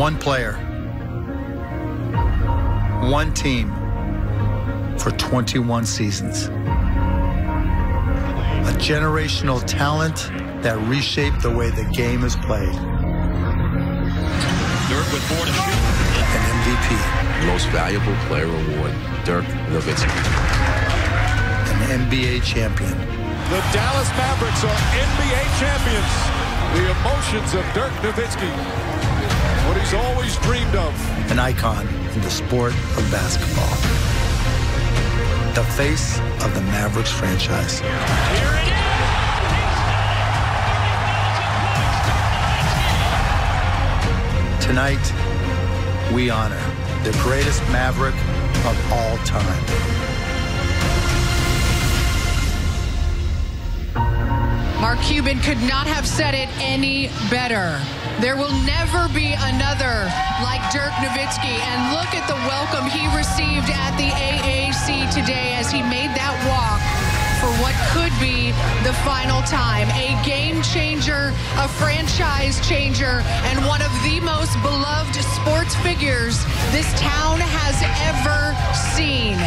One player, one team for 21 seasons. A generational talent that reshaped the way the game is played. Dirk with 4 to shoot. An MVP. Most valuable player award, Dirk Nowitzki. An NBA champion. The Dallas Mavericks are NBA champions. The emotions of Dirk Nowitzki. What he's always dreamed of. An icon in the sport of basketball. The face of the Mavericks franchise. Here it is. Tonight, we honor the greatest Maverick of all time. Mark Cuban could not have said it any better. There will never be another like Dirk Nowitzki. And look at the welcome he received at the AAC today as he made that walk for what could be the final time. A game changer, a franchise changer, and one of the most beloved sports figures this town has ever seen.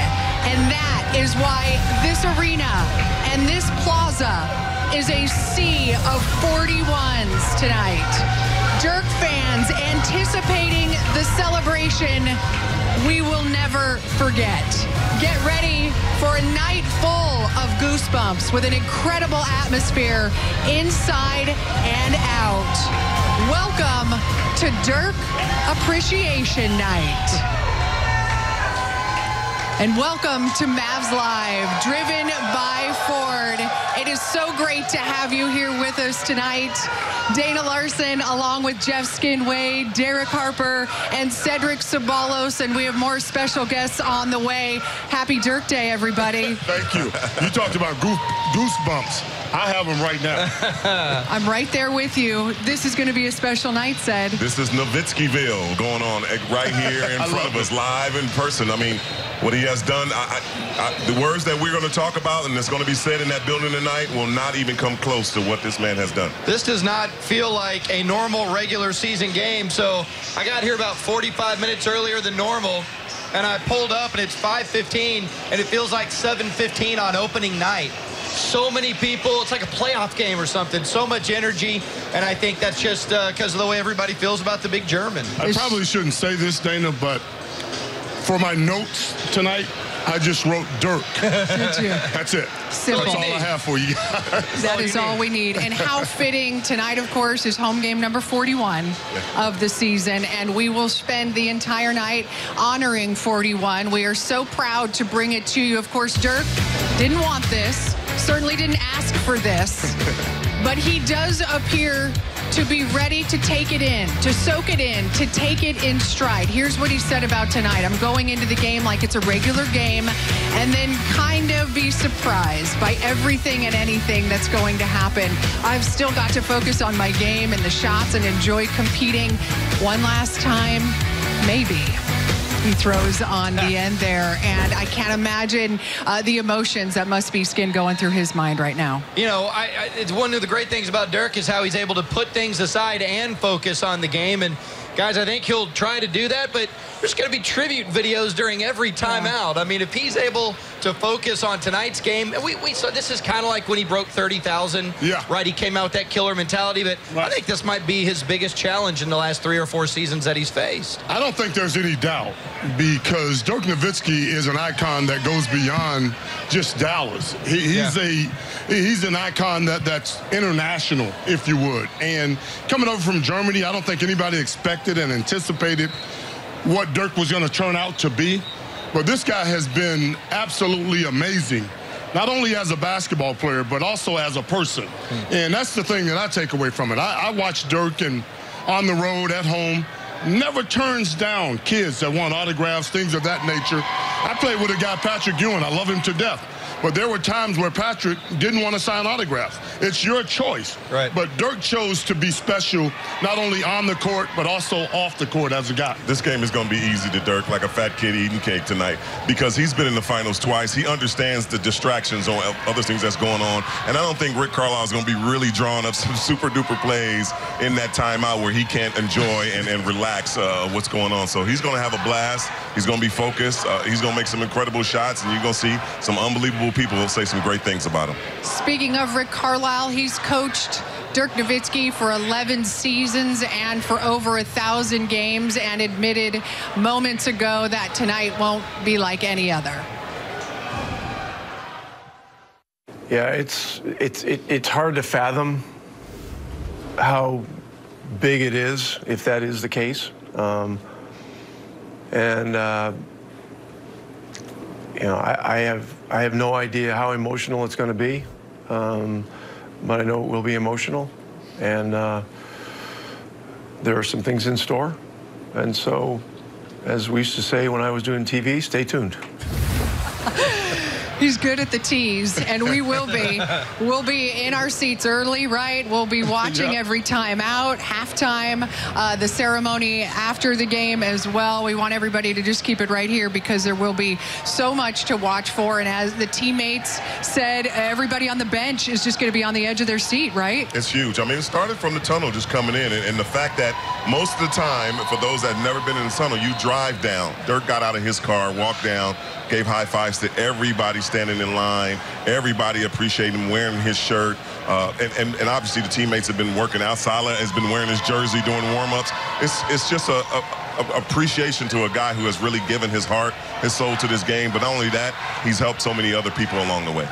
And that is why this arena and this plaza is a sea of 41s tonight. Dirk fans anticipating the celebration we will never forget. Get ready for a night full of goosebumps with an incredible atmosphere inside and out. Welcome to Dirk Appreciation Night. And welcome to Mavs Live, driven by Ford. It is so great to have you here with us tonight. Dana Larson, along with Jeff Skinway, Derek Harper, and Cedric Ceballos, and we have more special guests on the way. Happy Dirk Day, everybody. Thank you. You talked about goosebumps. I have them right now. I'm right there with you. This is going to be a special night, Ced. This is Nowitzkiville going on right here in front of us, live in person. I mean, what he has done, the words that we're going to talk about and that's going to be said in that building tonight will not even come close to what this man has done. This does not feel like a normal regular season game. So I got here about 45 minutes earlier than normal, and I pulled up, and it's 5:15, and it feels like 7:15 on opening night. So many people, it's like a playoff game or something. So much energy, and I think that's just because of the way everybody feels about the big German. I probably shouldn't say this, Dana, but for my notes tonight, I just wrote Dirk. Did you? That's it. Simple. That's all I have for you guys. That is all we need. And how fitting tonight, of course, is home game number 41 of the season. And we will spend the entire night honoring 41. We are so proud to bring it to you. Of course, Dirk didn't want this, certainly didn't ask for this, but he does appear to be ready to take it in, to soak it in, to take it in stride. Here's what he said about tonight. I'm going into the game like it's a regular game and then kind of be surprised by everything and anything that's going to happen. I've still got to focus on my game and the shots and enjoy competing one last time, maybe. He throws on the end there, and I can't imagine the emotions that must be going through his mind right now. You know, it's one of the great things about Dirk is how he's able to put things aside and focus on the game. And guys, I think he'll try to do that, but there's going to be tribute videos during every timeout. I mean, if he's able to focus on tonight's game, we saw this is kind of like when he broke 30,000, right? He came out with that killer mentality, but I think this might be his biggest challenge in the last 3 or 4 seasons that he's faced. I don't think there's any doubt, because Dirk Nowitzki is an icon that goes beyond just Dallas. He's an icon that's international, if you would. And coming over from Germany, I don't think anybody expected and anticipated what Dirk was going to turn out to be. But this guy has been absolutely amazing, not only as a basketball player, but also as a person. And that's the thing that I take away from it. I watch Dirk and on the road, at home, never turns down kids that want autographs, things of that nature. I played with a guy, Patrick Ewing. I love him to death. But there were times where Patrick didn't want to sign autographs. It's your choice. Right. But Dirk chose to be special, not only on the court, but also off the court as a guy. This game is going to be easy to Dirk, like a fat kid eating cake tonight, because he's been in the finals twice. He understands the distractions on other things that's going on. And I don't think Rick Carlisle is going to be really drawing up some super-duper plays in that timeout where he can't enjoy and relax what's going on. So he's going to have a blast. He's going to be focused. He's going to make some incredible shots, and you're going to see some unbelievable people who'll say some great things about him. Speaking of Rick Carlisle, he's coached Dirk Nowitzki for 11 seasons and for over 1,000 games, and admitted moments ago that tonight won't be like any other. Yeah, it's hard to fathom how big it is, if that is the case. You know, I have no idea how emotional it's going to be, but I know it will be emotional, and there are some things in store. And so, as we used to say when I was doing TV, stay tuned. He's good at the tease, and we will be. We'll be in our seats early, right? We'll be watching every timeout, halftime, the ceremony after the game as well. We want everybody to just keep it right here because there will be so much to watch for. And as the teammates said, everybody on the bench is just going to be on the edge of their seat, right? It's huge. I mean, it started from the tunnel just coming in, and the fact that most of the time, for those that have never been in the tunnel, you drive down. Dirk got out of his car, walked down, gave high fives to everybody standing in line, everybody appreciating him wearing his shirt, and obviously the teammates have been working out. Salah has been wearing his jersey during warm-ups. It's just a appreciation to a guy who has really given his heart, his soul to this game, but not only that, he's helped so many other people along the way.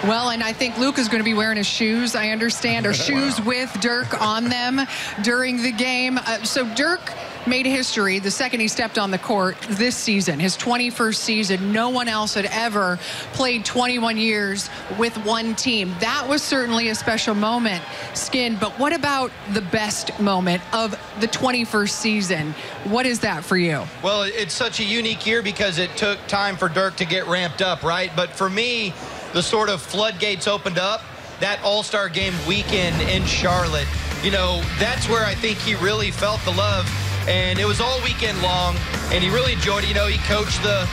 Well, and I think Luke is going to be wearing his shoes, I understand, or shoes with Dirk on them during the game. So Dirk made history the second he stepped on the court this season, his 21st season. No one else had ever played 21 years with one team. That was certainly a special moment, Skin. But what about the best moment of the 21st season? What is that for you? Well, it's such a unique year because it took time for Dirk to get ramped up, right? But for me, the sort of floodgates opened up that All-Star game weekend in Charlotte. You know, that's where I think he really felt the love. And it was all weekend long, and he really enjoyed it. You know, he coached the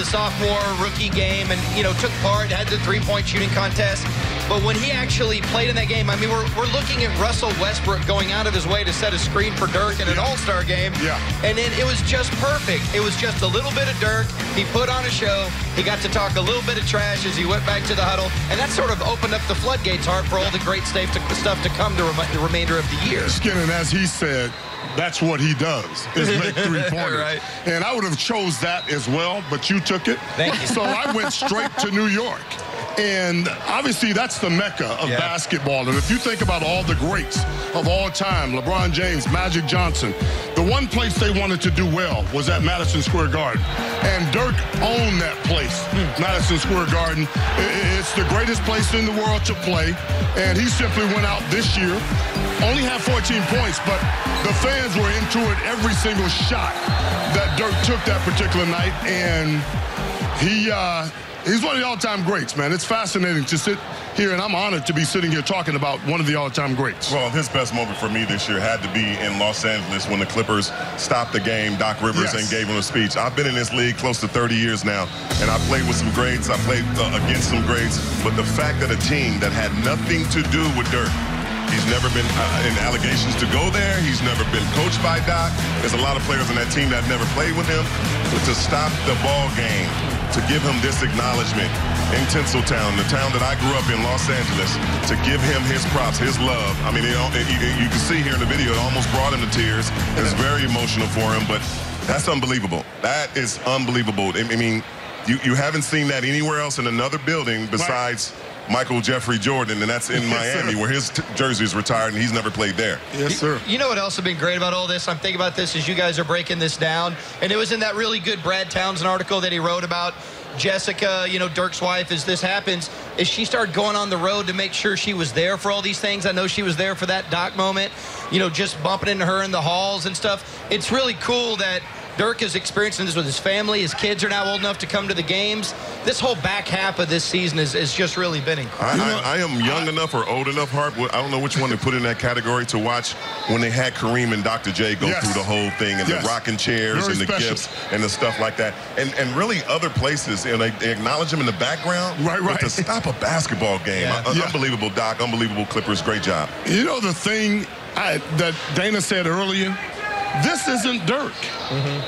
sophomore rookie game and, you know, took part, had the three-point shooting contest. But when he actually played in that game, I mean, we're looking at Russell Westbrook going out of his way to set a screen for Dirk in an All-Star game. Yeah. And then it was just perfect. It was just a little bit of Dirk. He put on a show. He got to talk a little bit of trash as he went back to the huddle. And that sort of opened up the floodgates, Hart, for all the great stuff to come to the remainder of the year. Skin, and as he said, that's what he does, is make three-pointers. Right. And I would have chose that as well, but you took it. Thank you. So I went straight to New York. And obviously, that's the mecca of basketball. And if you think about all the greats of all time, LeBron James, Magic Johnson, the one place they wanted to do well was at Madison Square Garden. And Dirk owned that place, Madison Square Garden. It's the greatest place in the world to play. And he simply went out this year, only had 14 points, but the fans were into it every single shot that Dirk took that particular night. And he's one of the all-time greats, man. It's fascinating to sit here, and I'm honored to be sitting here talking about one of the all-time greats. Well, his best moment for me this year had to be in Los Angeles when the Clippers stopped the game, Doc Rivers, and gave him a speech. I've been in this league close to 30 years now, and I played with some greats. I played against some greats. But the fact that a team that had nothing to do with Dirk, he's never been in allegations to go there. He's never been coached by Doc. There's a lot of players on that team that have never played with him. But to stop the ball game, to give him this acknowledgement in Tinseltown, the town that I grew up in, Los Angeles, to give him his props, his love. I mean, you can see here in the video, it almost brought him to tears. It's very emotional for him, but that's unbelievable. That is unbelievable. I mean, you haven't seen that anywhere else in another building besides Michael Jeffrey Jordan, and that's in Miami, where his jersey is retired, and he's never played there. Yes, sir. You know what else has been great about all this? I'm thinking about this as you guys are breaking this down, and it was in that really good Brad Townsend article that he wrote about Jessica, you know, Dirk's wife, as this happens, is she started going on the road to make sure she was there for all these things. I know she was there for that Doc moment, you know, just bumping into her in the halls and stuff. It's really cool that Dirk is experiencing this with his family. His kids are now old enough to come to the games. This whole back half of this season is just really been incredible. I am young enough or old enough, Hart, I don't know which one to put in that category, to watch when they had Kareem and Dr. J go through the whole thing, and the rocking chairs and the gifts and the stuff like that. And really other places, they acknowledge him in the background. Right. But to stop a basketball game, unbelievable, Doc, unbelievable Clippers, great job. You know the thing that Dana said earlier? This isn't Dirk.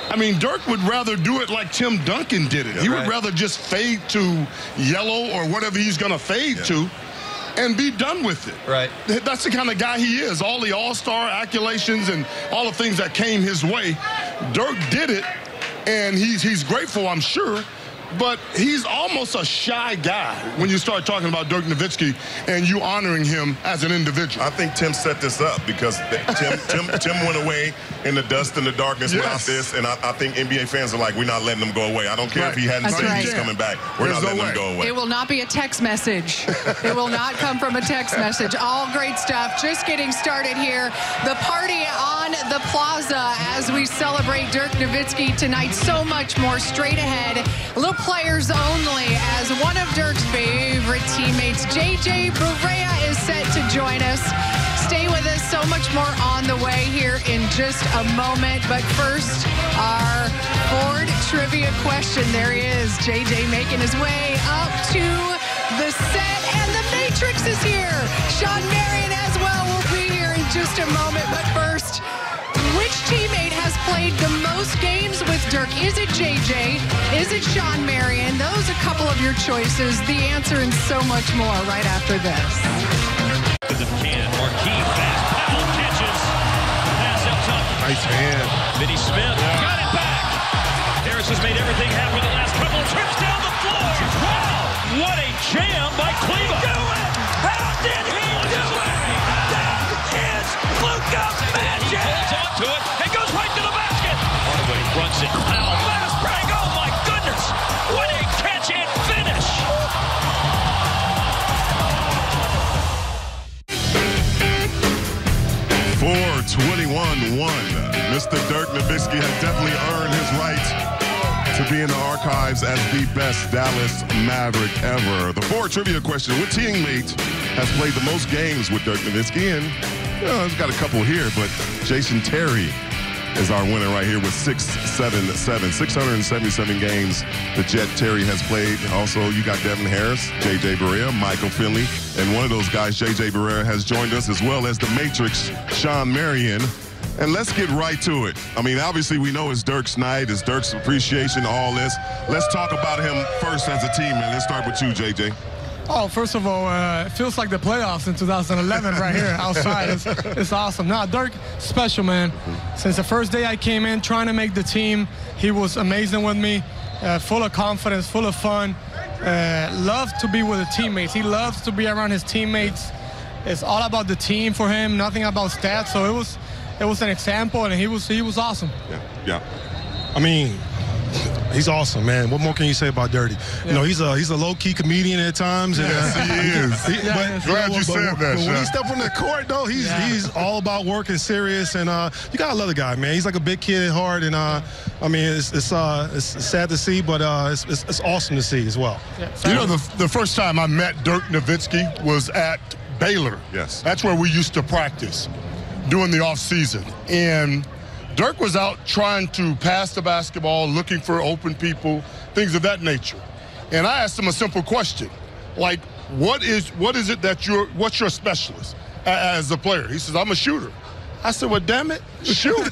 I mean, Dirk would rather do it like Tim Duncan did it. He would rather just fade to yellow or whatever he's going to fade to and be done with it. Right. That's the kind of guy he is. All the all-star accolations and all the things that came his way, Dirk did it, and he's grateful, I'm sure. But he's almost a shy guy when you start talking about Dirk Nowitzki and you honoring him as an individual. I think Tim set this up because Tim went away in the dust and the darkness without this, and I think NBA fans are like, we're not letting him go away. I don't care if he hadn't said he's coming back. We're not letting him go away. It will not be a text message. It will not come from a text message. All great stuff. Just getting started here. The party on the plaza as we celebrate Dirk Nowitzki tonight. So much more straight ahead. A little players only, as one of Dirk's favorite teammates, J.J. Barea, is set to join us. Stay with us. So much more on the way here in just a moment. But first, our Ford trivia question. There he is, J.J. making his way up to the set, and the Matrix is here. Shawn Marion as well will be here in just a moment. But first, which teammate has played the most games with Dirk? Is it JJ? Is it Shawn Marion? Those are a couple of your choices. The answer and so much more right after this. Marquis fast. Powell catches. Pass up top. Nice hand. Vinny Smith got it back. Harris has made everything happen the last couple of trips down the floor. Wow! What a jam by Cleveland. Do it! How did he do it? That is Luka magic. Holds on to it and goes right to the basket. Hardaway runs it. Powell fast break. Oh my goodness! What a catch and finish! 4-21-1. Mr. Dirk Nowitzki has definitely earned his right to be in the archives as the best Dallas Maverick ever. The Ford trivia question: what teammate has played the most games with Dirk Nowitzki? And he's got a couple here, but Jason Terry is our winner right here with 677 games the Jet Terry has played. Also, you got Devin Harris, J.J. Barea, Michael Finley, and one of those guys, J.J. Barea, has joined us, as well as the Matrix, Shawn Marion. And let's get right to it. I mean, obviously, we know it's Dirk's night, it's Dirk's appreciation, all this. Let's talk about him first as a team, and let's start with you, J.J. Oh, first of all, it feels like the playoffs in 2011 right here outside. It's awesome. Now, Dirk, special, man. Since the first day I came in trying to make the team, he was amazing with me, full of confidence, full of fun. Loved to be with the teammates. He loves to be around his teammates. It's all about the team for him, nothing about stats. So it was an example, and he was awesome. Yeah. I mean, he's awesome, man. What more can you say about Dirty? You know, he's a low-key comedian at times. Yes, he is. Glad you said that, When he steps on the court, though, he's all about working serious, and you gotta love the guy, man. He's like a big kid at heart, and I mean, it's sad to see, but it's awesome to see as well. You know, the first time I met Dirk Nowitzki was at Baylor. Yes. That's where we used to practice during the off season, and Dirk was out trying to pass the basketball, looking for open people, things of that nature. And I asked him a simple question, like, what's your specialist as a player? He says, I'm a shooter. I said, well, damn it, shoot.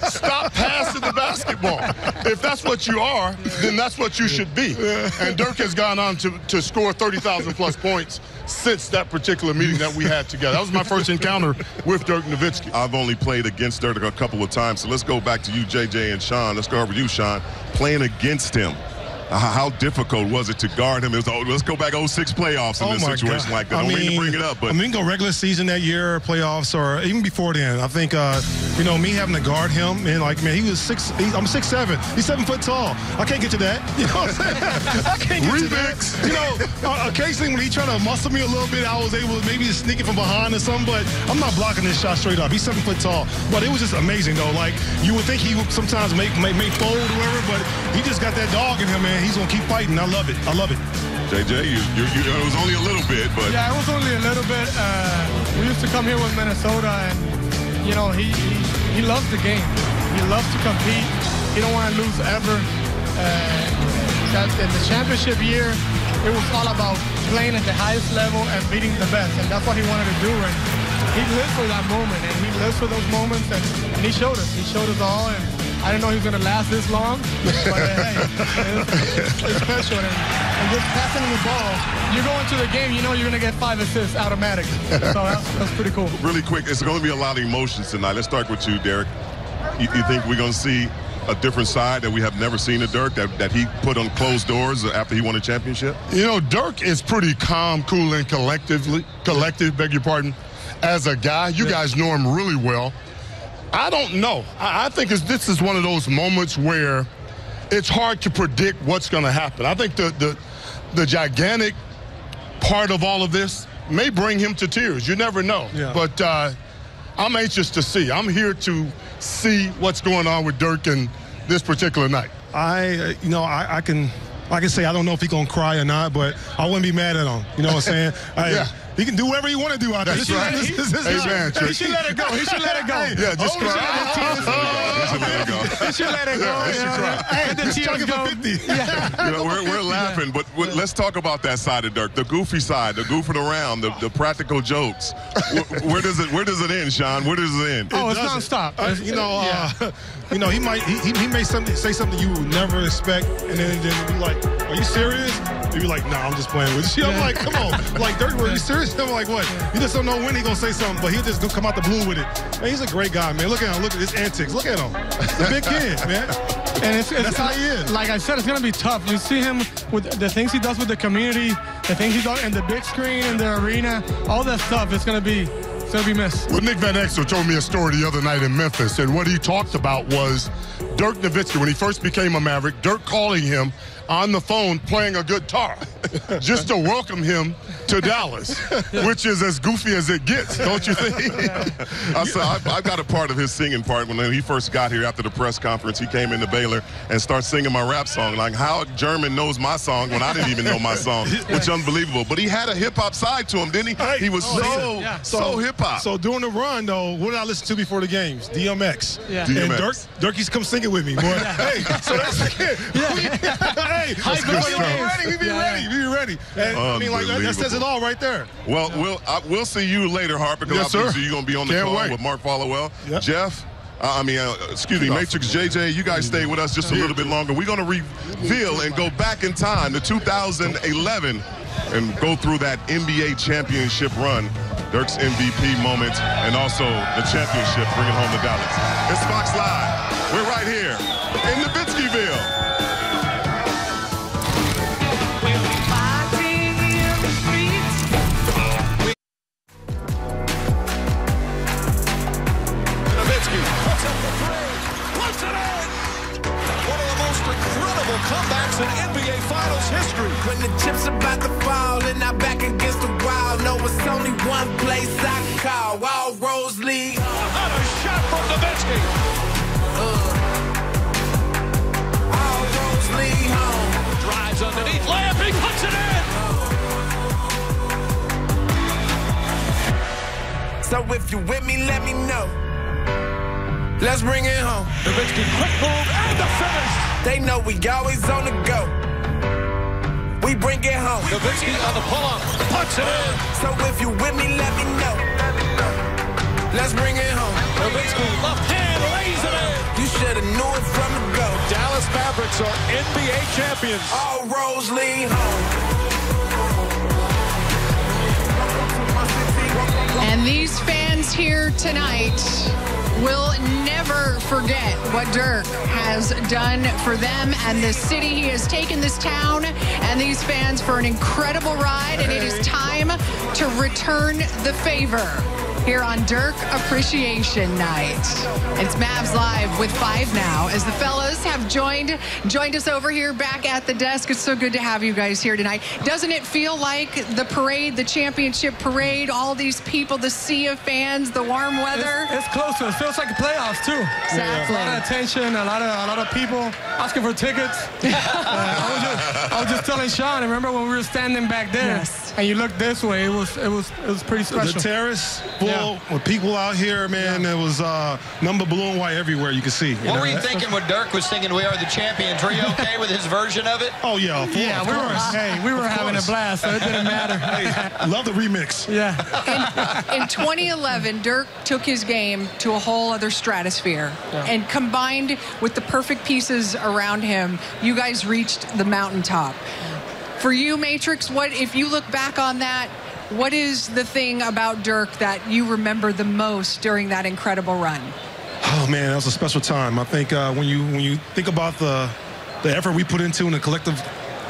Stop passing the basketball. If that's what you are, then that's what you should be. And Dirk has gone on to score 30,000 plus points since that particular meeting that we had together. That was my first encounter with Dirk Nowitzki. I've only played against Dirk a couple of times, so let's go back to you, JJ and Shawn. Let's go over you, Shawn. Playing against him, how difficult was it to guard him? It was, let's go back 06 playoffs in this situation like that. I don't mean to bring it up, but I mean, go regular season that year, playoffs, or even before then. I think, you know, me having to guard him, man, like, man, he was I'm 6'7". He's 7 foot tall. I can't get to that. You know what I'm saying? I can't get to that. You know, occasionally when he tried to muscle me a little bit, I was able to maybe sneak it from behind or something, but I'm not blocking this shot straight up. He's 7 foot tall. But it was just amazing, though. Like, you would think he would sometimes may fold or whatever, but he just got that dog in him, man. He's going to keep fighting. I love it. I love it. JJ, it was only a little bit, but... Yeah, it was only a little bit. We used to come here with Minnesota, and, you know, he loves the game. He loves to compete. He don't want to lose ever. In the championship year, it was all about playing at the highest level and beating the best, and that's what he wanted to do. And he lived for that moment, and he lives for those moments, and he showed us. He showed us all, and I didn't know he was going to last this long, but hey, it's special. And just passing the ball, you go into the game, you know you're going to get 5 assists automatically. So that's pretty cool. Really quick, it's going to be a lot of emotions tonight. Let's start with you, Derek. You think we're going to see a different side that we have never seen of Dirk, that he put on closed doors after he won a championship? You know, Dirk is pretty calm, cool, and collective, beg your pardon, as a guy. You guys know him really well. I don't know. I think this is one of those moments where it's hard to predict what's going to happen. I think the gigantic part of all of this may bring him to tears. You never know. Yeah. But I'm anxious to see. I'm here to see what's going on with Dirk in this particular night. I can say I don't know if he's going to cry or not, but I wouldn't be mad at him. You know what I'm saying? Yeah. He can do whatever he want to do out there. That's right. He should let it go. He should let it go. Yeah, just cry. He should let it go. He should let it go. He should cry. Let the tears go. Yeah. You know, we're laughing, but let's talk about that side of Dirk, the goofy side, the goofing around, the practical jokes. Where does it end, Sean? Where does it end? Oh, it's nonstop. You know, he may say something you would never expect, and then be like, "Are you serious?" You'd be like, "Nah, I'm just playing with you." I'm like, "Come on, like Dirk, were you serious?" I'm like, "What?" You just don't know when he's gonna say something, but he'll just come out the blue with it. Man, he's a great guy, man. Look at him. Look at his antics. Look at him. He's a big kid, man. And that's how he is. Like I said, it's gonna be tough. You see him with the things he does with the community, the things he does in the big screen, in the arena, all that stuff. It's gonna be missed. Well, Nick Van Exel told me a story the other night in Memphis, and what he talked about was Dirk Nowitzki, when he first became a Maverick, Dirk calling him on the phone playing a guitar just to welcome him to Dallas, which is as goofy as it gets, don't you think? I've got a part of his singing part when he first got here after the press conference. He came into Baylor and started singing my rap song. Like, how German knows my song when I didn't even know my song, which is unbelievable. But he had a hip-hop side to him, didn't he? He was so hip-hop. So during the run, though, what did I listen to before the games? DMX. Yeah. And Dirk used to come singing with me, boy. Hey, so that's hey, we be ready. And I mean, like, that says it all right there. Well, we'll see you later, Harper, because obviously you're going to be on the call with Mark Followell. Yep. Jeff, excuse me, Matrix JJ, you guys stay with us just a little bit longer. We're going to reveal and go back in time to 2011 and go through that NBA championship run, Dirk's MVP moments, and also the championship bringing home the Dallas. It's Fox Live. We're right here in Nowitzkiville. Comebacks in NBA Finals history. When the chips about to fall and I'm back against the wall, know it's only one place I can call. All Rose League. On a shot from Nowitzki. All Rose League home. Drives underneath, layup, he puts it in. So if you with me, let me know. Let's bring it home. Nowitzki, quick move, and the finish. They know we always on the go. We bring it home. Nowitzki on the pull-up, puts it in. So if you with me, let me know. Let's bring it home. Nowitzki, left hand, lays it in. You should have knew it from the go. Dallas Mavericks are NBA champions. All Rose League home. And these fans here tonight will never forget what Dirk has done for them and the city. He has taken this town and these fans for an incredible ride, and it is time to return the favor here on Dirk Appreciation Night. It's Mavs Live with 5 now as the fellas have joined us over here back at the desk. It's so good to have you guys here tonight. Doesn't it feel like the parade, the championship parade, all these people, the sea of fans, the warm weather? It's closer. It feels like the playoffs too. Exactly. A lot of attention, a lot of people asking for tickets. I was just telling Sean, remember when we were standing back there? Yes. And you look this way, it was pretty special. The terrace full with people out here, man. It was number blue and white everywhere you could see. What were you thinking when Dirk was singing "We Are the Champions"? Were you okay with his version of it? Oh yeah, we were having a blast, so it didn't matter. Hey, love the remix. Yeah. In 2011, Dirk took his game to a whole other stratosphere, and combined with the perfect pieces around him, you guys reached the mountaintop. For you, Matrix, what if you look back on that? What is the thing about Dirk that you remember the most during that incredible run? Oh man, that was a special time. I think when you think about the effort we put into in the collective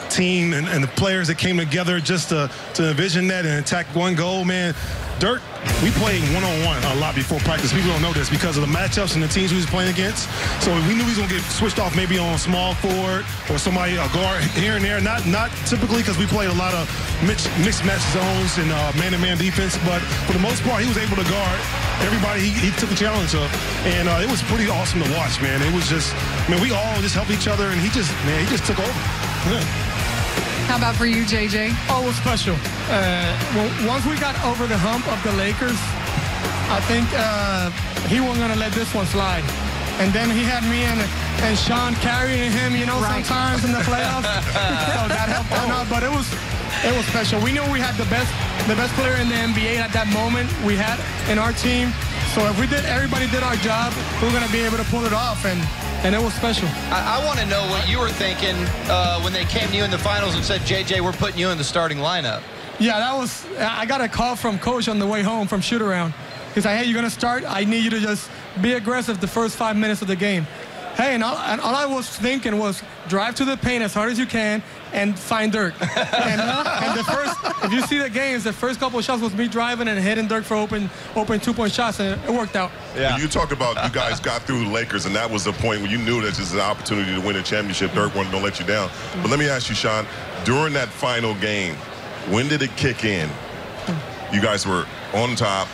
team and the players that came together just to envision that and attack one goal, man. Dirk, we played one-on-one a lot before practice. People don't know this because of the matchups and the teams we was playing against. So we knew he was going to get switched off maybe on a small forward or somebody, a guard here and there. Not typically because we played a lot of mixed match zones and man-to-man defense. But for the most part, he was able to guard everybody he took the challenge of. And it was pretty awesome to watch, man. It was just, man, we all just helped each other, and he just took over. Yeah. How about for you, JJ? Oh, it was special. Once we got over the hump of the Lakers, I think he wasn't going to let this one slide. And then he had me and Sean carrying him, sometimes in the playoffs. So that helped him out. But it was special. We knew we had the best player in the NBA at that moment we had in our team. So if everybody did our job, we were going to be able to pull it off. And it was special. I want to know what you were thinking when they came to you in the finals and said, JJ, we're putting you in the starting lineup. Yeah, I got a call from Coach on the way home from shoot-around. He's like, hey, you're going to start? I need you to just be aggressive the first 5 minutes of the game. Hey, and all I was thinking was drive to the paint as hard as you can and find Dirk. and the first, if you see the games, the first couple of shots was me driving and hitting Dirk for open 2-point shots, and it worked out. Yeah. You talked about you guys got through the Lakers, and that was the point where you knew that this is an opportunity to win a championship. Dirk wasn't going to let you down. But let me ask you, Sean, during that final game, when did it kick in? You guys were on top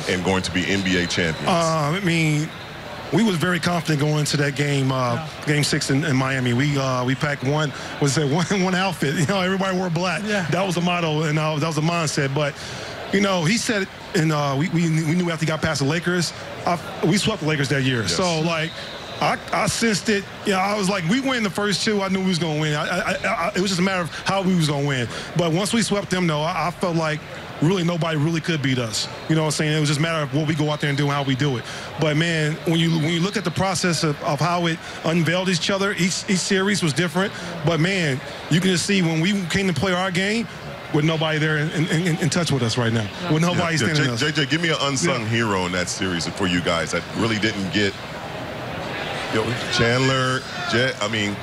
and going to be NBA champions. I mean, we was very confident going into that game, Game 6 in Miami. We packed one outfit. Everybody wore black. Yeah. That was the motto, and that was the mindset. But he said it, and we knew after he got past the Lakers, we swept the Lakers that year. Yes. So I sensed it. I was like, we win the first two. I knew we was going to win. It was just a matter of how we was going to win. But once we swept them, though, I felt like really nobody really could beat us. You know what I'm saying? It was just a matter of what we go out there and do and how we do it. But, man, when you look at the process of how it unveiled each other, each series was different. But, man, you can just see when we came to play our game, with nobody there in touch with us right now. With nobody standing us. JJ, give me an unsung hero in that series for you guys that really didn't get Chandler, Jet. I mean,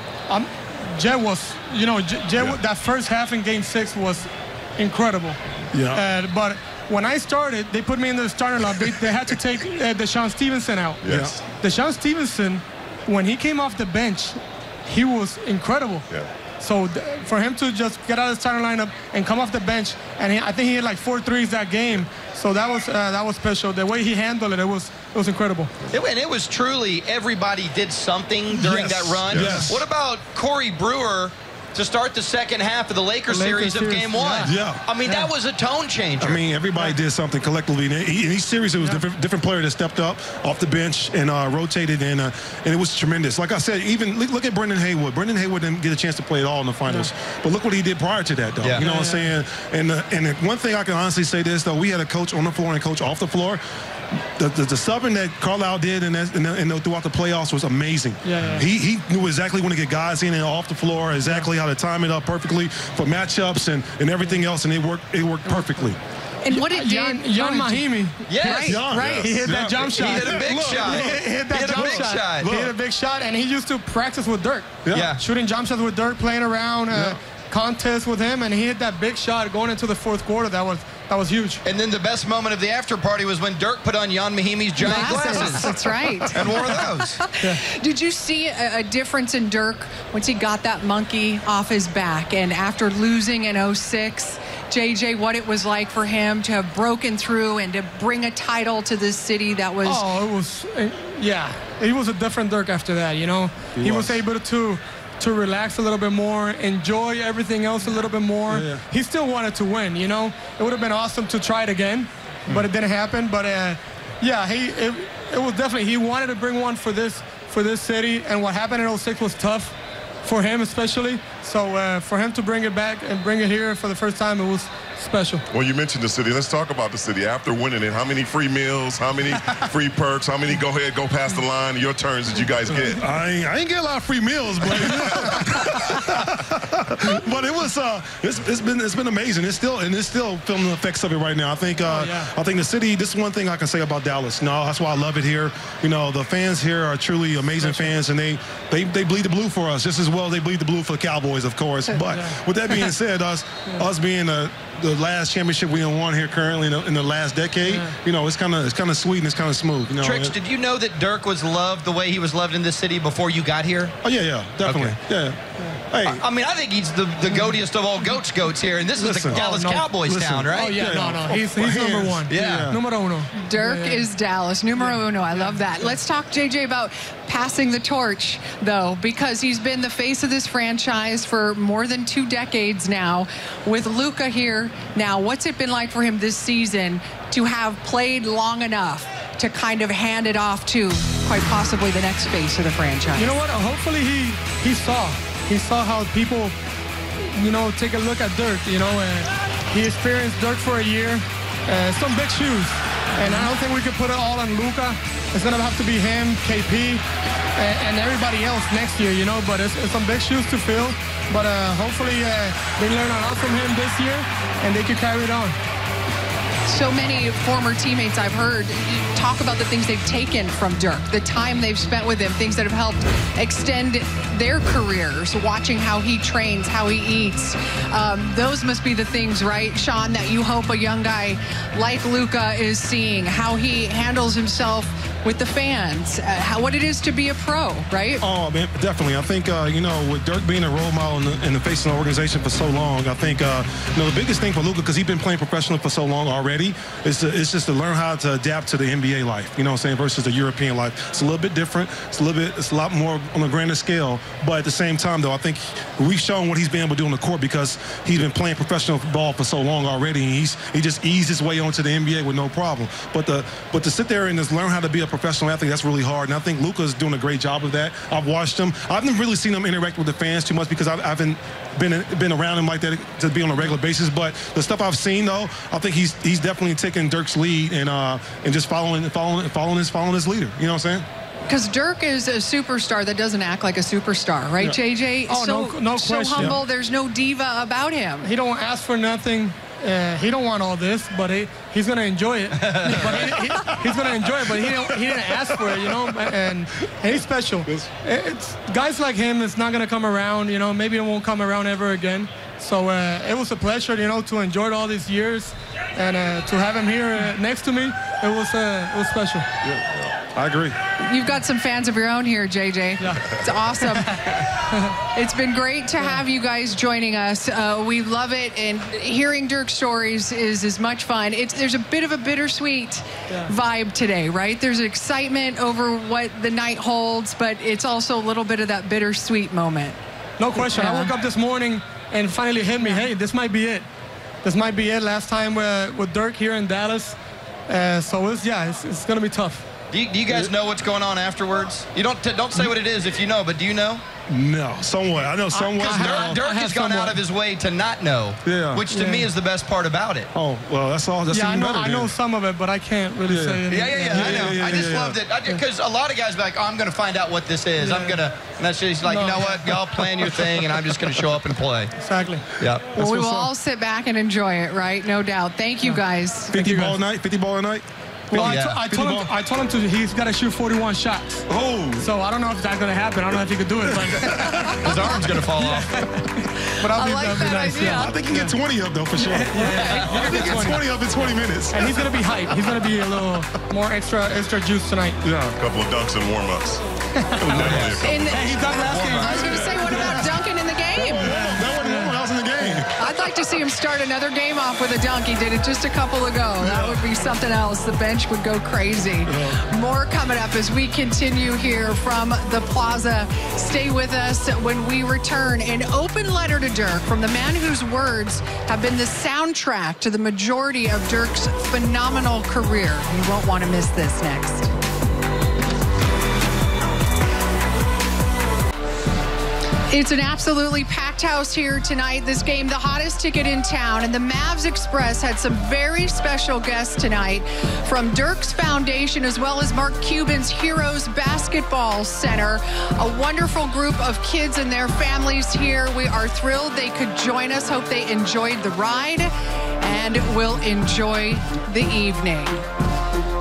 Jet was, that first half in Game 6 was incredible. Yeah. But when I started, they put me in the starting line. They had to take Deshaun Stevenson out. Yes. Deshaun Stevenson, when he came off the bench, he was incredible. Yeah. So for him to just get out of the starting lineup and come off the bench, and I think he had like 4 threes that game. So that was special. The way he handled it, it was incredible. And it was truly everybody did something during that run. Yes. What about Corey Brewer to start the second half of the Lakers series of Game 1? Yeah. I mean, that was a tone changer. I mean, everybody did something collectively. In each series, it was different player that stepped up off the bench and rotated, and it was tremendous. Like I said, even look at Brendan Haywood. Brendan Haywood didn't get a chance to play at all in the finals. But look what he did prior to that, though. You know what I'm saying? And one thing I can honestly say this, though, we had a coach on the floor and a coach off the floor. The subbing that Carlisle did and throughout the playoffs was amazing. He knew exactly when to get guys in and off the floor, exactly how to time it up perfectly for matchups and everything else, and it worked perfectly. And what it did... Jan Mahimi. Yes. Right. He hit that jump shot. He hit a big shot. He hit that jump shot. He hit a big shot, and he used to practice with Dirk. Yeah. Shooting jump shots with Dirk, playing around, contest with him, and he hit that big shot going into the fourth quarter. That was huge. And then the best moment of the after party was when Dirk put on Jan Mahimi's giant glasses. That's right. And wore those. Did you see a difference in Dirk once he got that monkey off his back, and after losing in 06, JJ, what it was like for him to have broken through and to bring a title to this city that was... Oh, it was, he was a different Dirk after that, you know. He was able to relax a little bit more, enjoy everything else a little bit more. He still wanted to win, you know. It would have been awesome to try it again, but it didn't happen. But it was definitely, he wanted to bring one for this city, and what happened in 06 was tough for him especially. So for him to bring it back and bring it here for the first time, it was special. Well, you mentioned the city. Let's talk about the city. After winning it, how many free meals, how many free perks, how many go past the line, your turns did you guys get? I ain't get a lot of free meals, but but it was it's been amazing. It's still feeling the effects of it right now. I think I think the city. This is one thing I can say about Dallas. You know, that's why I love it here. You know, the fans here are truly amazing fans, and they bleed the blue for us just as well as they bleed the blue for the Cowboys, of course. But with that being said, us being the last championship we won here currently in the last decade, you know, it's kind of sweet and it's kind of smooth. You know, Trix, did you know that Dirk was loved the way he was loved in this city before you got here? Oh yeah, definitely. Okay. Yeah. Hey. I mean, I think he's the goatiest of all goats here, and this is the Dallas Cowboys town, right? Oh, yeah, no. He's number one. Yeah. Numero uno. Dirk is Dallas. Numero uno. I love that. Let's talk, JJ, about passing the torch, though, because he's been the face of this franchise for more than 2 decades now. With Luka here now, what's it been like for him this season to have played long enough to kind of hand it off to quite possibly the next face of the franchise? You know what? Hopefully he saw how people, you know, take a look at Dirk, you know, and he experienced Dirk for a year, some big shoes, and I don't think we could put it all on Luka. It's going to have to be him, KP, and everybody else next year, you know, but it's some big shoes to fill, but hopefully they learn a lot from him this year, and they can carry it on. So many former teammates I've heard talk about the things they've taken from Dirk, the time they've spent with him, things that have helped extend their careers, watching how he trains, how he eats. Those must be the things, right, Sean, that you hope a young guy like Luka is seeing, how he handles himself with the fans, what it is to be a pro, right? Oh, man, definitely. I think, you know, with Dirk being a role model in the face of the organization for so long, I think, you know, the biggest thing for Luka, because he's been playing professionally for so long already, is just to learn how to adapt to the NBA life, you know what I'm saying, versus the European life. It's a little bit different. It's a lot more on a grander scale. But at the same time, though, I think we've shown what he's been able to do on the court because he's been playing professional ball for so long already. And he just eased his way onto the NBA with no problem. But to sit there and just learn how to be a professional athlete, that's really hard. And I think Luka's doing a great job of that. I've watched him. I've never really seen him interact with the fans too much because I haven't been around him like that to be on a regular basis. But the stuff I've seen, though, I think he's definitely taking Dirk's lead and just following his leader. You know what I'm saying? Because Dirk is a superstar that doesn't act like a superstar, right, JJ? Oh, no question. So humble. There's no diva about him. He don't ask for nothing. He don't want all this, but he's gonna enjoy it. But he's gonna enjoy it, but he didn't ask for it, you know. And he's special. It's guys like him. It's not gonna come around, you know. Maybe it won't come around ever again. So it was a pleasure, you know, to enjoy it all these years, and to have him here next to me. It was special. Yeah, I agree. You've got some fans of your own here, JJ. Yeah. It's awesome. It's been great to have you guys joining us. We love it, and hearing Dirk's stories is as much fun. There's a bit of a bittersweet vibe today, right? There's excitement over what the night holds, but it's also a little bit of that bittersweet moment. No question. I woke up this morning and finally hit me, hey, this might be it. This might be it. Last time with Dirk here in Dallas. So it's going to be tough. Do you guys know what's going on afterwards? You don't say what it is if you know, but do you know? No, somewhat. I know somewhat. Dirk has gone out of his way to not know, which to me is the best part about it. Oh, well, that's all. That's I know some of it, but I can't really say anything. I know. I just love it because a lot of guys be like, oh, I'm going to find out what this is. I'm going to And that's just like, you know what, y'all plan your thing, and I'm just going to show up and play. Exactly. Yeah. Well, we will all sit back and enjoy it, right? No doubt. Thank you, guys. 50 ball night. 50 ball a night. Well, I told him he's got to shoot 41 shots. Oh. So I don't know if that's going to happen. I don't know if he could do it. But his arm's going to fall off. But I like that nice. idea. I think he can get 20 up, though, for sure. I think he can get 20 up in 20 minutes. And he's going to be hyped. He's going to be a little more extra juice tonight. Yeah. A couple of dunks and warm-ups. He dunked last game. I was going to say, what about dunking in the game? That wasn't anyone else in the game. I'd like to see him start another game off with a dunk. He did it just a couple ago. That would be something else. The bench would go crazy. More coming up as we continue here from the Plaza. Stay with us when we return. An open letter to Dirk from the man whose words have been the soundtrack to the majority of Dirk's phenomenal career. You won't want to miss this next. It's an absolutely packed house here tonight. This game, the hottest ticket in town, and the Mavs Express had some very special guests tonight from Dirk's Foundation as well as Mark Cuban's Heroes Basketball Center. A wonderful group of kids and their families here. We are thrilled they could join us. Hope they enjoyed the ride and will enjoy the evening.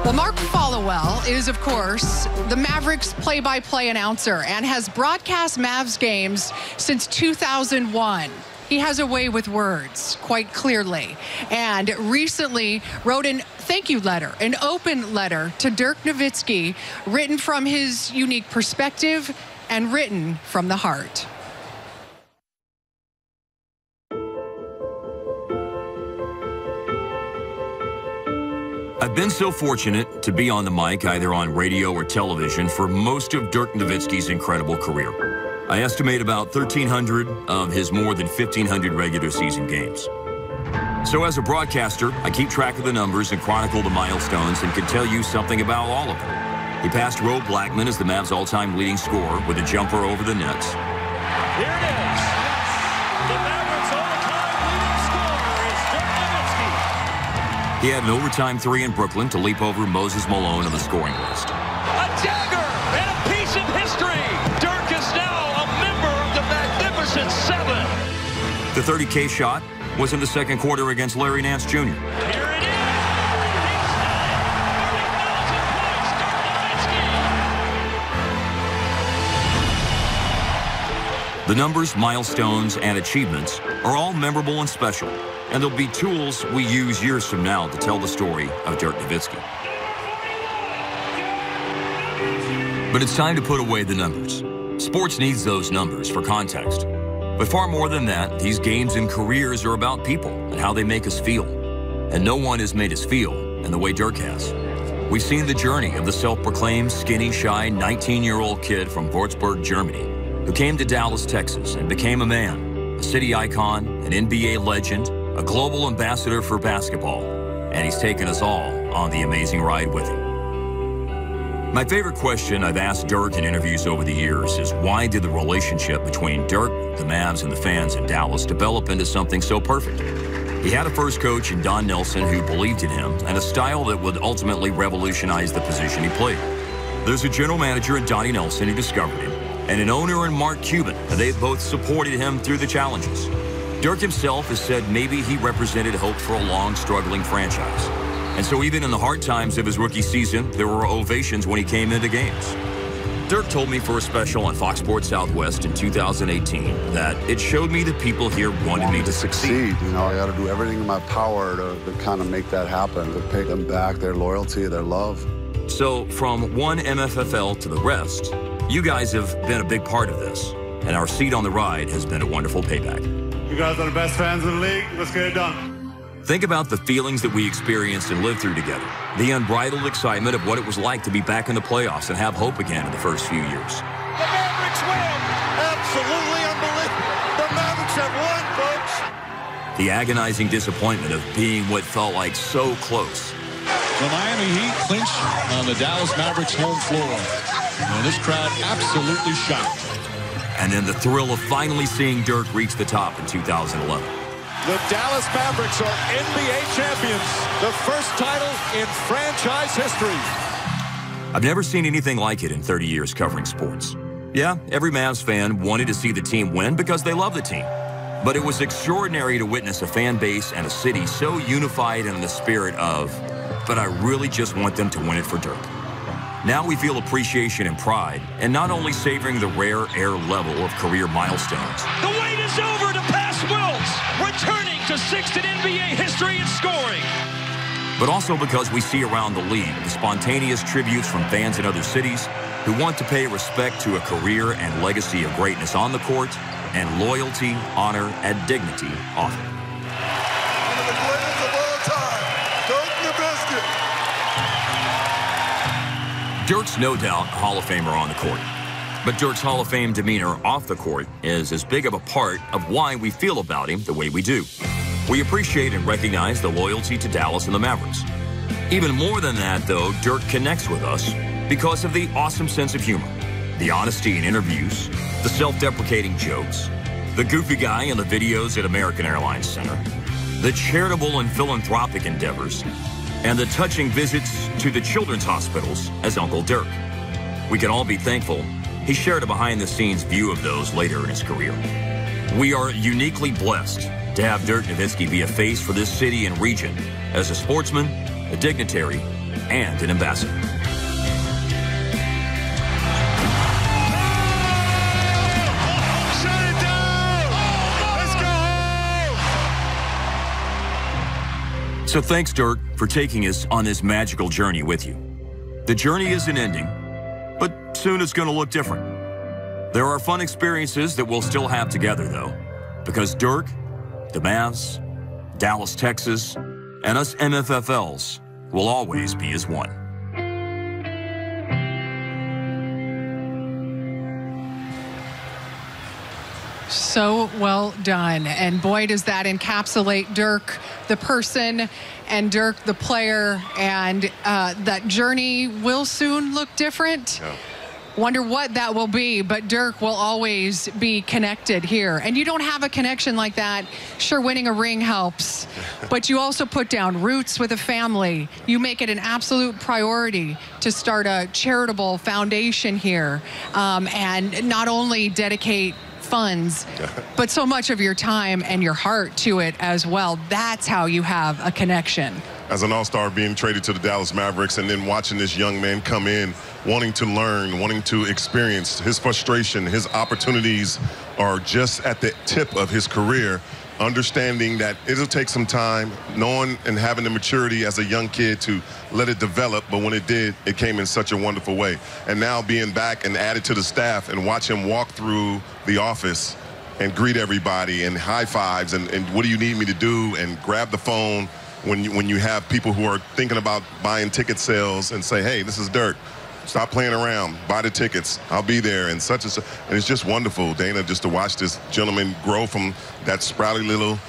Well, Mark Followell is, of course, the Mavericks play-by-play announcer and has broadcast Mavs games since 2001. He has a way with words, quite clearly, and recently wrote a thank you letter, an open letter to Dirk Nowitzki, written from his unique perspective and written from the heart. I've been so fortunate to be on the mic, either on radio or television, for most of Dirk Nowitzki's incredible career. I estimate about 1,300 of his more than 1,500 regular season games. So as a broadcaster, I keep track of the numbers and chronicle the milestones and can tell you something about all of them. He passed Roe Blackman as the Mavs' all-time leading scorer with a jumper over the nets. Here it is. The Mavericks' all-time leading scorer is Dirk Nowitzki. He had an overtime three in Brooklyn to leap over Moses Malone on the scoring list. A dagger and a piece of history. Dirk is now a member of the Magnificent Seven. The 30K shot was in the second quarter against Larry Nance Jr. Here it is. The numbers, milestones, and achievements are all memorable and special, and they'll be tools we use years from now to tell the story of Dirk Nowitzki. But it's time to put away the numbers. Sports needs those numbers for context. But far more than that, these games and careers are about people and how they make us feel. And no one has made us feel in the way Dirk has. We've seen the journey of the self-proclaimed skinny, shy 19-year-old kid from Würzburg, Germany, who came to Dallas, Texas, and became a man, a city icon, an NBA legend, a global ambassador for basketball, and he's taken us all on the amazing ride with him. My favorite question I've asked Dirk in interviews over the years is, why did the relationship between Dirk, the Mavs, and the fans in Dallas develop into something so perfect? He had a first coach in Don Nelson who believed in him and a style that would ultimately revolutionize the position he played. There's a general manager in Donnie Nelson who discovered him, and an owner in Mark Cuban, and they've both supported him through the challenges. Dirk himself has said maybe he represented hope for a long, struggling franchise. And so even in the hard times of his rookie season, there were ovations when he came into games. Dirk told me for a special on Fox Sports Southwest in 2018 that it showed me that people here wanted me to succeed. You know, I got to do everything in my power to kind of make that happen, to pay them back their loyalty, their love. So from one MFFL to the rest, you guys have been a big part of this, and our seat on the ride has been a wonderful payback. You guys are the best fans in the league. Let's get it done. Think about the feelings that we experienced and lived through together. The unbridled excitement of what it was like to be back in the playoffs and have hope again in the first few years. The Mavericks win. Absolutely unbelievable. The Mavericks have won, folks. The agonizing disappointment of being what felt like so close. The Miami Heat clinch on the Dallas Mavericks home floor. And this crowd absolutely shocked. And then the thrill of finally seeing Dirk reach the top in 2011. The Dallas Mavericks are NBA champions, the first title in franchise history. I've never seen anything like it in 30 years covering sports. Yeah, every Mavs fan wanted to see the team win because they love the team. But it was extraordinary to witness a fan base and a city so unified in the spirit of, but I really just want them to win it for Dirk. Now we feel appreciation and pride, and not only savoring the rare air level of career milestones. The wait is over to pass Wills, returning to sixth in NBA history in scoring. But also because we see around the league the spontaneous tributes from fans in other cities who want to pay respect to a career and legacy of greatness on the court, and loyalty, honor, and dignity off it. One of the greatest of all time, Dirk Nowitzki. Dirk's no doubt a Hall of Famer on the court. But Dirk's Hall of Fame demeanor off the court is as big of a part of why we feel about him the way we do. We appreciate and recognize the loyalty to Dallas and the Mavericks. Even more than that, though, Dirk connects with us because of the awesome sense of humor, the honesty in interviews, the self-deprecating jokes, the goofy guy in the videos at American Airlines Center, the charitable and philanthropic endeavors, and the touching visits to the children's hospitals as Uncle Dirk. We can all be thankful he shared a behind-the-scenes view of those later in his career. We are uniquely blessed to have Dirk Nowitzki be a face for this city and region as a sportsman, a dignitary, and an ambassador. So thanks, Dirk, for taking us on this magical journey with you. The journey isn't ending, but soon it's going to look different. There are fun experiences that we'll still have together, though, because Dirk, the Mavs, Dallas, Texas, and us MFFLs will always be as one. So well done. And boy, does that encapsulate Dirk, the person, and Dirk, the player. And that journey will soon look different. Yeah. Wonder what that will be, but Dirk will always be connected here. And you don't have a connection like that. Sure, winning a ring helps, but you also put down roots with a family. You make it an absolute priority to start a charitable foundation here, and not only dedicate funds, but so much of your time and your heart to it as well. That's how you have a connection. As an all-star being traded to the Dallas Mavericks and then watching this young man come in, wanting to learn, wanting to experience his frustration, his opportunities are just at the tip of his career, understanding that it'll take some time, knowing and having the maturity as a young kid to let it develop, but when it did, it came in such a wonderful way. And now being back and added to the staff and watch him walk through the office and greet everybody and high fives and what do you need me to do, and grab the phone when you have people who are thinking about buying ticket sales and say, hey, this is Dirk. Stop playing around. Buy the tickets. I'll be there. And such and such. And it's just wonderful, Dana, just to watch this gentleman grow from that sprouty little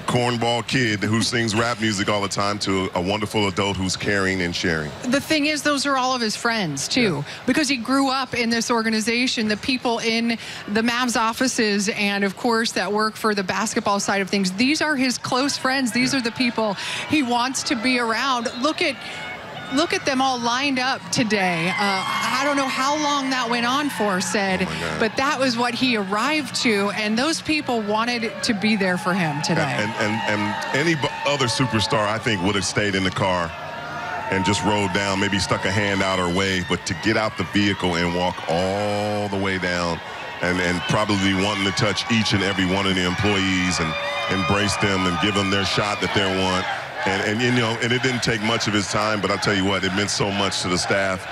cornball kid who sings rap music all the time to a wonderful adult who's caring and sharing. The thing is, those are all of his friends, too, because he grew up in this organization. The people in the Mavs offices and, of course, that work for the basketball side of things, these are his close friends. These are the people he wants to be around. Look at them all lined up today. I don't know how long that went on for, but that was what he arrived to, and those people wanted to be there for him today. And any other superstar, I think, would have stayed in the car and just rolled down, maybe stuck a hand out or waved, but to get out the vehicle and walk all the way down and probably wanting to touch each and every one of the employees and embrace them and give them their shot that they want. And you know, and it didn't take much of his time, but I'll tell you what, it meant so much to the staff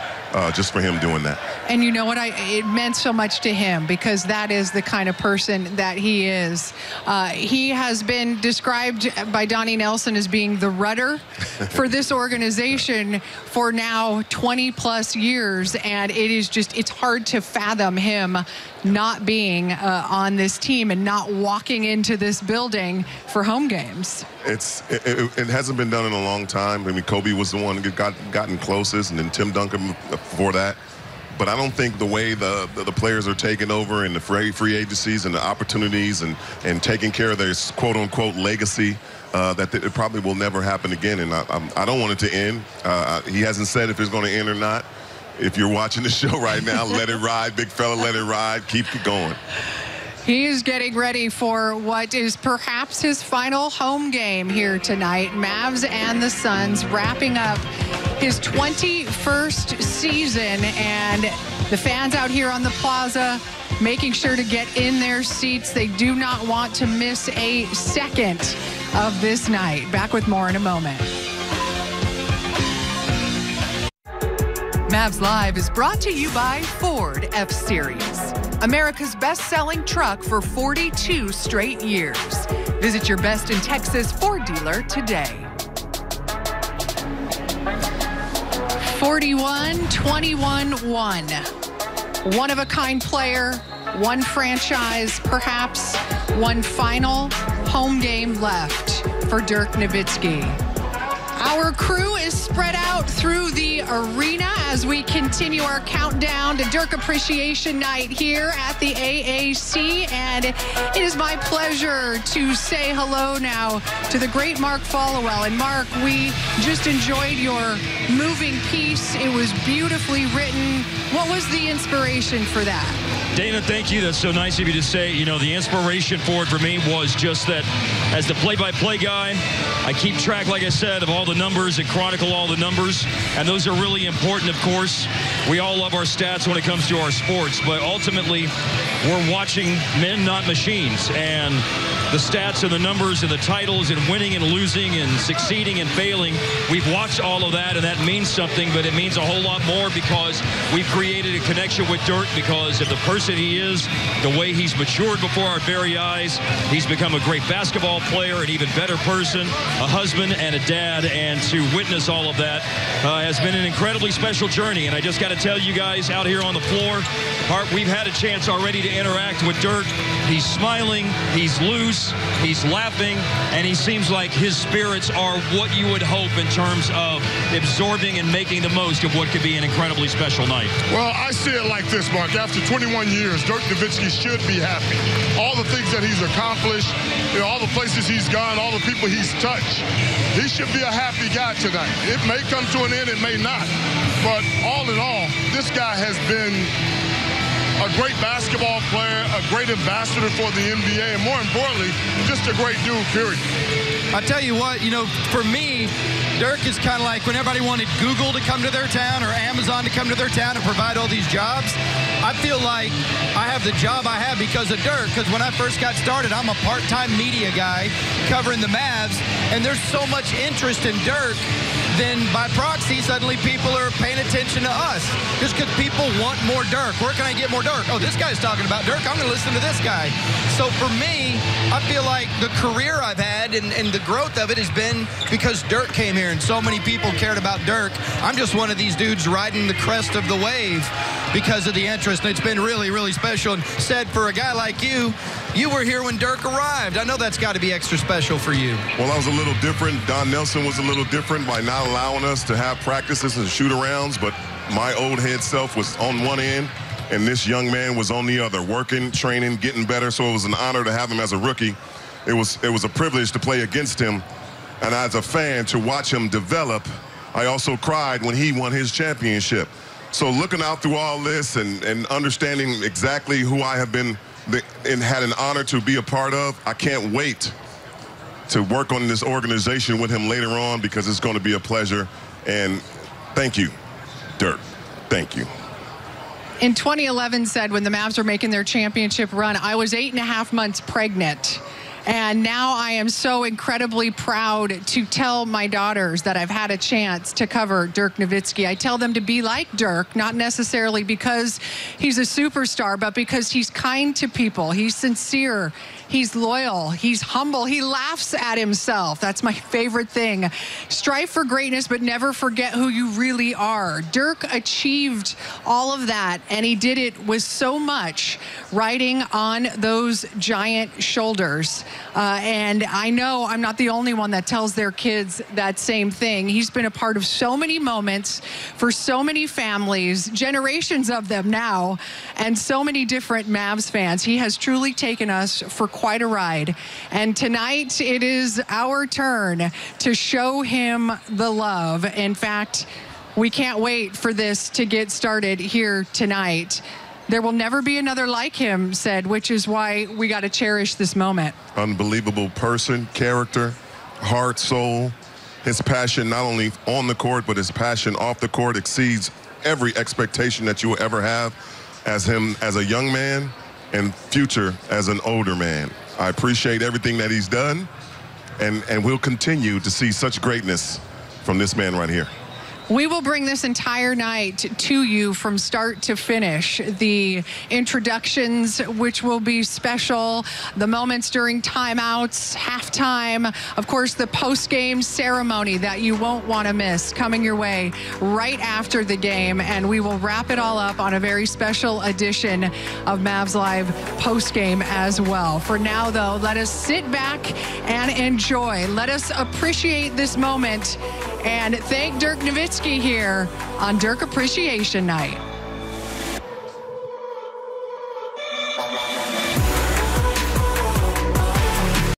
just for him doing that. And you know what? It meant so much to him because that is the kind of person that he is. He has been described by Donnie Nelson as being the rudder for this organization for now 20-plus years, and it is just, it's hard to fathom him not being on this team and not walking into this building for home games. It hasn't been done in a long time. I mean, Kobe was the one who gotten closest, and then Tim Duncan before that. But I don't think the way the players are taking over and the free agencies and the opportunities and taking care of their quote-unquote legacy, that it probably will never happen again. And I don't want it to end. He hasn't said if it's going to end or not. if you're watching the show right now, let it ride, big fella, let it ride. Keep it going. He is getting ready for what is perhaps his final home game here tonight. Mavs and the Suns wrapping up his 21st season, and the fans out here on the plaza making sure to get in their seats. They do not want to miss a second of this night. Back with more in a moment. Mavs Live is brought to you by Ford F-Series, America's best-selling truck for 42 straight years. Visit your best in Texas Ford dealer today. 41-21-1. One-of-a-kind player, one franchise, perhaps one final home game left for Dirk Nowitzki. Our crew is spread out through the arena as we continue our countdown to Dirk Appreciation Night here at the AAC. And it is my pleasure to say hello now to the great Mark Followell. And Mark, we just enjoyed your moving piece. It was beautifully written. What was the inspiration for that? Dana, thank you. That's so nice of you to say. You know, the inspiration for it for me was just that as the play-by-play guy, I keep track, like I said, of all the numbers and chronicle all the numbers. And those are really important, of course. We all love our stats when it comes to our sports. But ultimately, we're watching men, not machines. And the stats and the numbers and the titles and winning and losing and succeeding and failing, we've watched all of that, and that means something. But it means a whole lot more because we've created a connection with Dirk because of the person he is, the way he's matured before our very eyes. He's become a great basketball player, an even better person, a husband and a dad, and to witness all of that has been an incredibly special journey. And I just got to tell you guys out here on the floor, we've had a chance already to interact with Dirk. He's smiling, he's loose, he's laughing, and he seems like his spirits are what you would hope in terms of absorbing and making the most of what could be an incredibly special night. Well, I see it like this, Mark. After 21 years, Dirk Nowitzki should be happy. All the things that he's accomplished, you know, all the places he's gone, all the people he's touched, he should be a happy guy tonight. It may come to an end, it may not. But all in all, this guy has been a great basketball player, a great ambassador for the NBA, and more importantly, just a great dude, period. I tell you what, you know, for me, Dirk is kind of like when everybody wanted Google to come to their town or Amazon to come to their town and provide all these jobs. I feel like I have the job I have because of Dirk, because when I first got started, I'm a part-time media guy covering the Mavs, and there's so much interest in Dirk, then by proxy, suddenly people are paying attention to us just because people want more Dirk. Where can I get more Dirk? Oh, this guy's talking about Dirk. I'm going to listen to this guy. So for me, I feel like the career I've had and the growth of it has been because Dirk came here and so many people cared about Dirk. I'm just one of these dudes riding the crest of the wave because of the interest, and it's been really, really special. And said, for a guy like you, you were here when Dirk arrived. I know that's got to be extra special for you. Well, I was a little different. Don Nelson was a little different by not allowing us to have practices and shoot-arounds, but my old head self was on one end, and this young man was on the other, working, training, getting better, so it was an honor to have him as a rookie. It was a privilege to play against him, and as a fan, to watch him develop. I also cried when he won his championship. So looking out through all this and understanding exactly who I have been and had an honor to be a part of, I can't wait to work on this organization with him later on because it's going to be a pleasure. And thank you, Dirk. Thank you. In 2011 said when the Mavs were making their championship run, I was 8.5 months pregnant. And now I am so incredibly proud to tell my daughters that I've had a chance to cover Dirk Nowitzki. I tell them to be like Dirk, not necessarily because he's a superstar, but because he's kind to people. He's sincere. He's loyal. He's humble. He laughs at himself. That's my favorite thing. Strive for greatness, but never forget who you really are. Dirk achieved all of that, and he did it with so much riding on those giant shoulders. And I know I'm not the only one that tells their kids that same thing. He's been a part of so many moments for so many families, generations of them now, and so many different Mavs fans. He has truly taken us for quite a ride. And tonight it is our turn to show him the love. In fact, We can't wait for this to get started here tonight. There will never be another like him, said, which is why we got to cherish this moment. Unbelievable person, character, heart, soul. His passion, not only on the court, but his passion off the court exceeds every expectation that you will ever have as him as a young man and future as an older man. I appreciate everything that he's done, and we'll continue to see such greatness from this man right here. We will bring this entire night to you from start to finish. The introductions, which will be special, the moments during timeouts, halftime, of course, the post-game ceremony that you won't want to miss coming your way right after the game. And we will wrap it all up on a very special edition of Mavs Live post-game as well. For now, though, let us sit back and enjoy. Let us appreciate this moment and thank Dirk Nowitzki here on Dirk Appreciation Night.